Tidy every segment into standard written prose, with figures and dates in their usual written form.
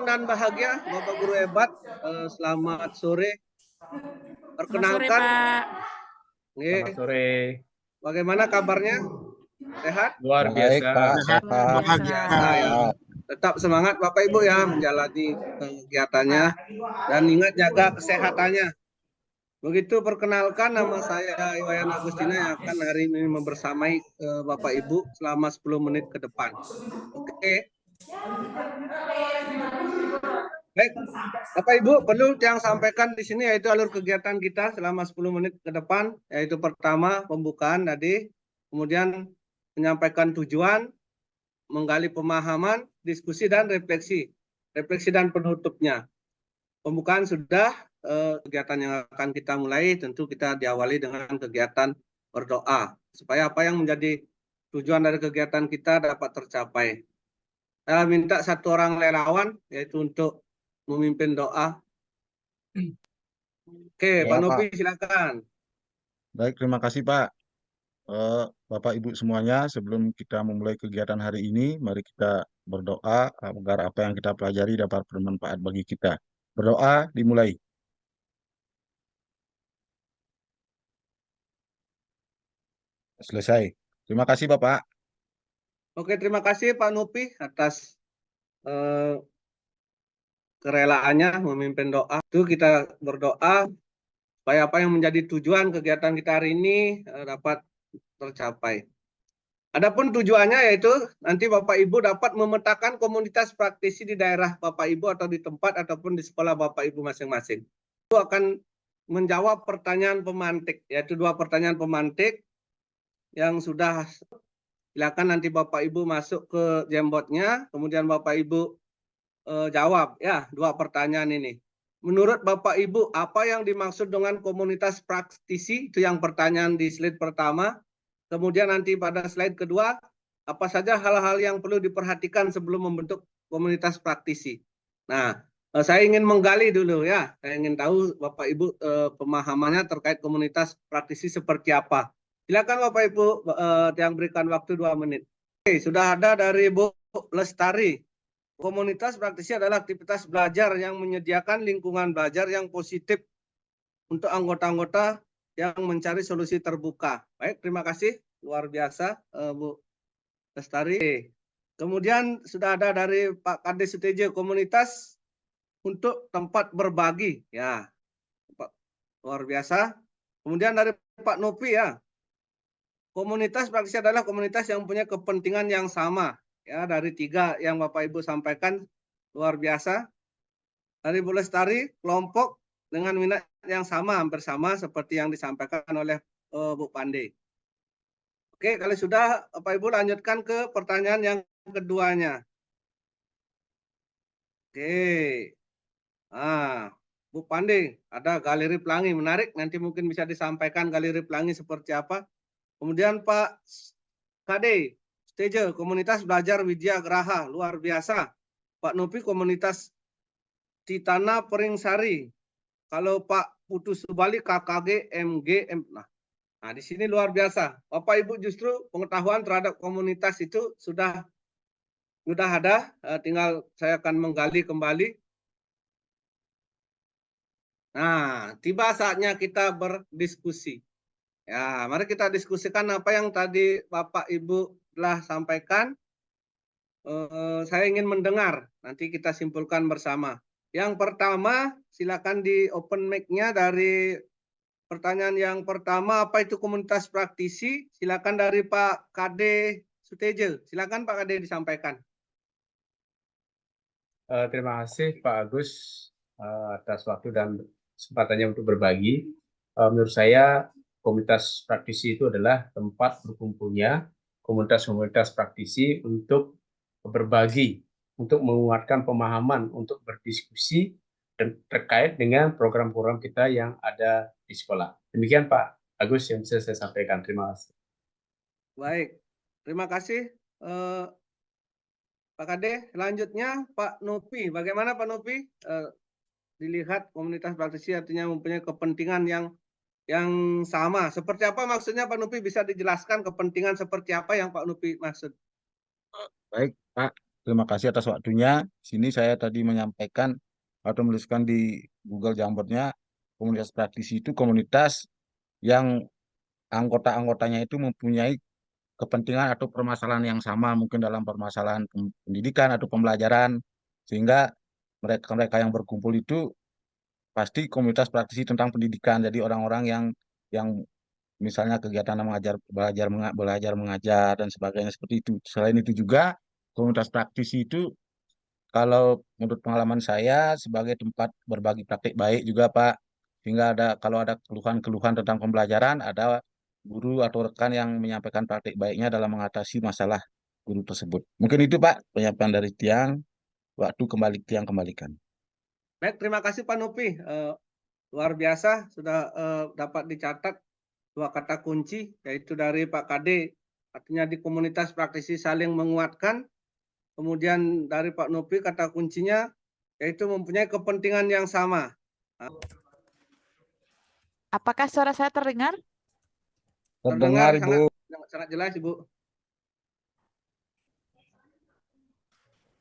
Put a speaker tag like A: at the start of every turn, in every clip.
A: senang dan bahagia, Bapak Guru hebat. Selamat sore.
B: Selamat sore,
A: Perkenalkan,
B: Pak.
C: Selamat sore.
A: bagaimana kabarnya? Sehat?
C: Luar
D: Baik,
C: biasa.
D: Pak.
B: Luar
D: Sehat.
B: biasa.
A: Ya. Tetap semangat Bapak Ibu ya menjalani kegiatannya dan ingat jaga kesehatannya. Begitu perkenalkan, nama saya Iwayan Agustina yang akan hari ini membersamai Bapak Ibu selama 10 menit ke depan. Oke. Baik, Bapak Ibu, perlu yang sampaikan di sini yaitu alur kegiatan kita selama 10 menit ke depan, yaitu pertama pembukaan tadi, kemudian menyampaikan tujuan, menggali pemahaman, diskusi dan refleksi dan penutupnya. Pembukaan sudah, kegiatan yang akan kita mulai tentu kita diawali dengan kegiatan berdoa supaya apa yang menjadi tujuan dari kegiatan kita dapat tercapai. Saya minta satu orang relawan yaitu untuk memimpin doa. Oke,
D: Ya,
A: Pak Nopi
D: Pak.
A: silakan.
D: Baik, terima kasih, Pak. Bapak Ibu semuanya, sebelum kita memulai kegiatan hari ini, mari kita berdoa agar apa yang kita pelajari dapat bermanfaat bagi kita. Berdoa dimulai. Selesai. Terima kasih, Bapak.
A: Oke, terima kasih Pak Nopi atas kerelaannya memimpin doa. Itu kita berdoa supaya apa yang menjadi tujuan kegiatan kita hari ini dapat tercapai. Adapun tujuannya yaitu nanti Bapak Ibu dapat memetakan komunitas praktisi di daerah Bapak Ibu atau di tempat ataupun di sekolah Bapak Ibu masing-masing. Itu akan menjawab pertanyaan pemantik, yaitu 2 pertanyaan pemantik yang sudah. Silakan nanti Bapak Ibu masuk ke Jamboardnya, kemudian Bapak Ibu jawab ya 2 pertanyaan ini. Menurut Bapak Ibu, apa yang dimaksud dengan komunitas praktisi? Itu yang pertanyaan di slide pertama. Kemudian nanti pada slide kedua, apa saja hal-hal yang perlu diperhatikan sebelum membentuk komunitas praktisi. Nah, saya ingin menggali dulu ya. Saya ingin tahu Bapak Ibu pemahamannya terkait komunitas praktisi seperti apa. Silakan Bapak Ibu yang berikan waktu 2 menit. Oke, sudah ada dari Bu Lestari. Komunitas praktisi adalah aktivitas belajar yang menyediakan lingkungan belajar yang positif untuk anggota-anggota yang mencari solusi terbuka. Baik, terima kasih. Luar biasa, Bu Lestari. Kemudian sudah ada dari Pak Kades Sutejo, komunitas untuk tempat berbagi. Ya, luar biasa. Kemudian dari Pak Nopi ya, komunitas praktisi adalah komunitas yang punya kepentingan yang sama. Ya, dari 3 yang Bapak Ibu sampaikan, luar biasa. Dari Bu Lestari, kelompok dengan minat yang sama, hampir sama seperti yang disampaikan oleh Bu Pande. Oke, kalau sudah Bapak Ibu lanjutkan ke pertanyaan yang keduanya. Oke. Bu Pande, ada galeri pelangi menarik, nanti mungkin bisa disampaikan galeri pelangi seperti apa. Kemudian Pak Kade, Stage, komunitas belajar Widya Graha, luar biasa. Pak Nopi, komunitas Titana Peringsari. Kalau Pak Putu Subali, KKG, MG, Nah, di sini luar biasa. Bapak Ibu justru pengetahuan terhadap komunitas itu sudah ada, tinggal saya akan menggali kembali. Nah, tiba saatnya kita berdiskusi. Ya, mari kita diskusikan apa yang tadi Bapak Ibu telah sampaikan. Saya ingin mendengar, nanti kita simpulkan bersama. Yang pertama, silakan di open mic-nya dari pertanyaan yang pertama, apa itu komunitas praktisi? Silakan dari Pak Kade Sutejo. Silakan Pak Kade disampaikan.
C: Terima kasih Pak Agus atas waktu dan kesempatannya untuk berbagi. Menurut saya komunitas praktisi itu adalah tempat berkumpulnya komunitas-komunitas praktisi untuk berbagi, untuk menguatkan pemahaman, untuk berdiskusi dan terkait dengan program-program kita yang ada di sekolah. Demikian Pak Agus yang bisa saya sampaikan. Terima kasih.
A: Baik, terima kasih Pak Kade. Selanjutnya Pak Nopi. Bagaimana Pak Nopi? Dilihat komunitas praktisi artinya mempunyai kepentingan yang sama. Seperti apa maksudnya Pak Nopi? Bisa dijelaskan kepentingan seperti apa yang Pak Nopi maksud?
D: Baik, Pak. Terima kasih atas waktunya. Sini saya tadi menyampaikan atau menuliskan di Google Jamboardnya, komunitas praktisi itu komunitas yang anggota-anggotanya itu mempunyai kepentingan atau permasalahan yang sama, mungkin dalam permasalahan pendidikan atau pembelajaran, sehingga mereka-mereka yang berkumpul itu pasti komunitas praktisi tentang pendidikan. Jadi orang-orang yang misalnya kegiatan mengajar, belajar mengajar dan sebagainya seperti itu. Selain itu juga komunitas praktisi itu kalau menurut pengalaman saya sebagai tempat berbagi praktik baik juga Pak. Sehingga kalau ada keluhan-keluhan tentang pembelajaran, ada guru atau rekan yang menyampaikan praktik baiknya dalam mengatasi masalah guru tersebut. Mungkin itu Pak, penyampaian dari Tiang. Waktu kembali Tiang kembalikan.
A: Baik, terima kasih Pak Nopi. Luar biasa sudah dapat dicatat 2 kata kunci, yaitu dari Pak Kade, artinya di komunitas praktisi saling menguatkan. Kemudian dari Pak Nopi kata kuncinya yaitu mempunyai kepentingan yang sama.
B: Apakah suara saya terdengar?
D: Terdengar Ibu.
A: sangat jelas Ibu.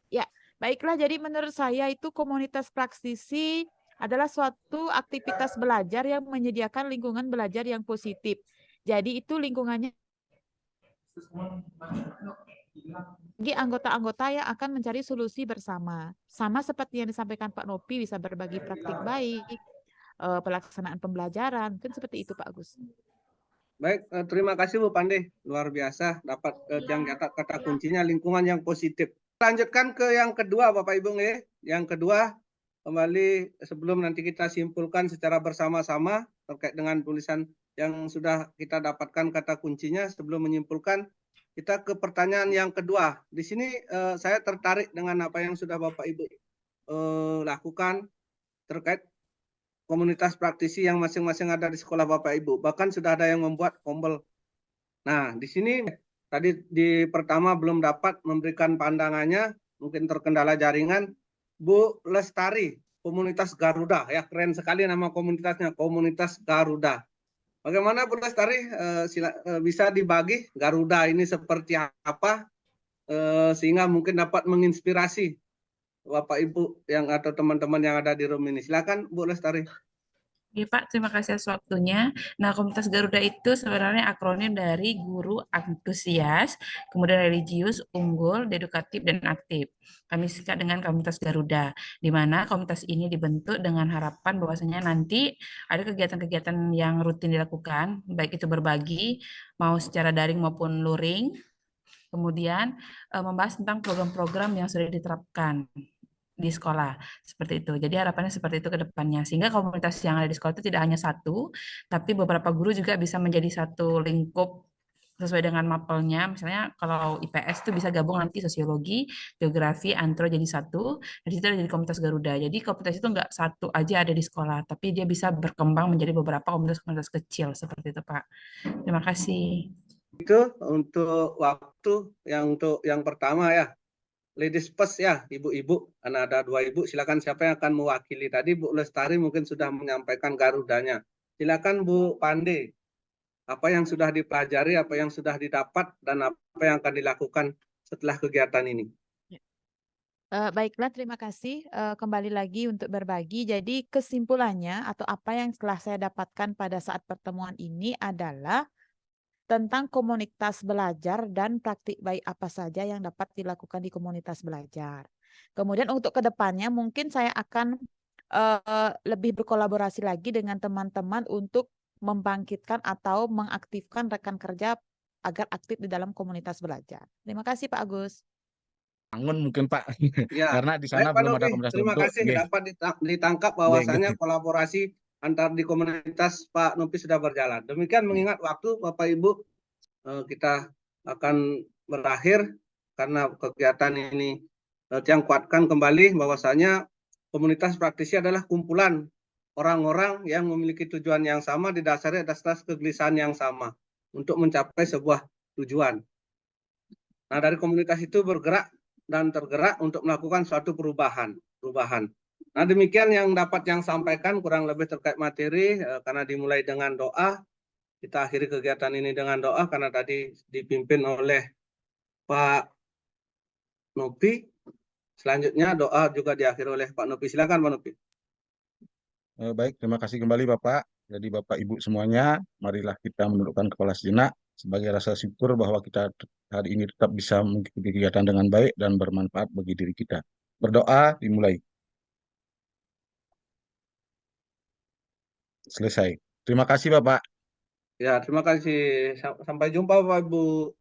B: Ya, baiklah. Jadi menurut saya itu komunitas praktisi adalah suatu aktivitas belajar yang menyediakan lingkungan belajar yang positif. Jadi itu lingkungannya bagi anggota-anggota yang akan mencari solusi bersama. Sama seperti yang disampaikan Pak Nopi, bisa berbagi praktik baik, pelaksanaan pembelajaran, kan seperti itu Pak Agus.
A: Baik, terima kasih Bu Pande. Luar biasa dapat yang kata kuncinya lingkungan yang positif. Lanjutkan ke yang kedua Bapak Ibu nih. Yang kedua, kembali sebelum nanti kita simpulkan secara bersama-sama terkait dengan tulisan yang sudah kita dapatkan kata kuncinya, sebelum menyimpulkan kita ke pertanyaan yang kedua. Di sini saya tertarik dengan apa yang sudah Bapak Ibu lakukan terkait komunitas praktisi yang masing-masing ada di sekolah Bapak Ibu. Bahkan sudah ada yang membuat kombel. Nah, di sini tadi di pertama belum dapat memberikan pandangannya, mungkin terkendala jaringan. Bu Lestari, komunitas Garuda, ya keren sekali nama komunitasnya, komunitas Garuda. Bagaimana Bu Lestari, bisa dibagi Garuda ini seperti apa, sehingga mungkin dapat menginspirasi Bapak Ibu yang atau teman-teman yang ada di room ini. Silakan Bu Lestari.
E: Oke Pak, terima kasih atas waktunya. Nah, Komunitas Garuda itu sebenarnya akronim dari guru antusias, kemudian religius, unggul, dedukatif, dan aktif. Kami singkat dengan Komunitas Garuda, di mana komunitas ini dibentuk dengan harapan bahwasanya nanti ada kegiatan-kegiatan yang rutin dilakukan, baik itu berbagi, mau secara daring maupun luring, kemudian membahas tentang program-program yang sudah diterapkan di sekolah seperti itu. Jadi harapannya seperti itu ke depannya. Sehingga komunitas yang ada di sekolah itu tidak hanya satu, tapi beberapa guru juga bisa menjadi satu lingkup sesuai dengan mapelnya. Misalnya kalau IPS itu bisa gabung nanti sosiologi, geografi, antro jadi satu. Dari situ ada jadi komunitas Garuda. Jadi komunitas itu nggak satu aja ada di sekolah, tapi dia bisa berkembang menjadi beberapa komunitas-komunitas kecil seperti itu, Pak. Terima kasih.
A: Itu untuk waktu untuk yang pertama ya. Ladies first ya, ibu-ibu, karena ada 2 ibu, silakan siapa yang akan mewakili. Tadi Bu Lestari mungkin sudah menyampaikan Garudanya. Silakan Bu Pande, apa yang sudah dipelajari, apa yang sudah didapat, dan apa yang akan dilakukan setelah kegiatan ini.
B: Baiklah, terima kasih. Kembali lagi untuk berbagi. Jadi kesimpulannya atau apa yang telah saya dapatkan pada saat pertemuan ini adalah tentang komunitas belajar dan praktik baik apa saja yang dapat dilakukan di komunitas belajar. Kemudian untuk kedepannya mungkin saya akan lebih berkolaborasi lagi dengan teman-teman untuk membangkitkan atau mengaktifkan rekan kerja agar aktif di dalam komunitas belajar. Terima kasih Pak Agus.
D: Bangun mungkin Pak,
A: Ya,
D: karena di sana
A: baik Pak
D: belum ada
A: Nopi,
D: komunitas
A: terima
D: bentuk.
A: kasih
D: Nggih.
A: dapat ditangkap bahwasannya kolaborasi antar di komunitas Pak Nopi sudah berjalan. Demikian mengingat waktu Bapak Ibu, kita akan berakhir karena kegiatan ini yang kuatkan kembali bahwasanya komunitas praktisi adalah kumpulan orang-orang yang memiliki tujuan yang sama didasari atas kegelisahan yang sama untuk mencapai sebuah tujuan. Nah, dari komunitas itu bergerak dan tergerak untuk melakukan suatu perubahan. Nah, demikian yang dapat yang sampaikan kurang lebih terkait materi, karena dimulai dengan doa. Kita akhiri kegiatan ini dengan doa karena tadi dipimpin oleh Pak Nopi. Selanjutnya doa juga diakhiri oleh Pak Nopi. Silakan Pak Nopi.
D: Baik, terima kasih kembali Bapak. Jadi Bapak Ibu semuanya, marilah kita menundukkan kepala sejenak sebagai rasa syukur bahwa kita hari ini tetap bisa mengikuti kegiatan dengan baik dan bermanfaat bagi diri kita. Berdoa dimulai. Selesai. Terima kasih Bapak.
A: Ya, terima kasih. Sampai jumpa Bapak Ibu.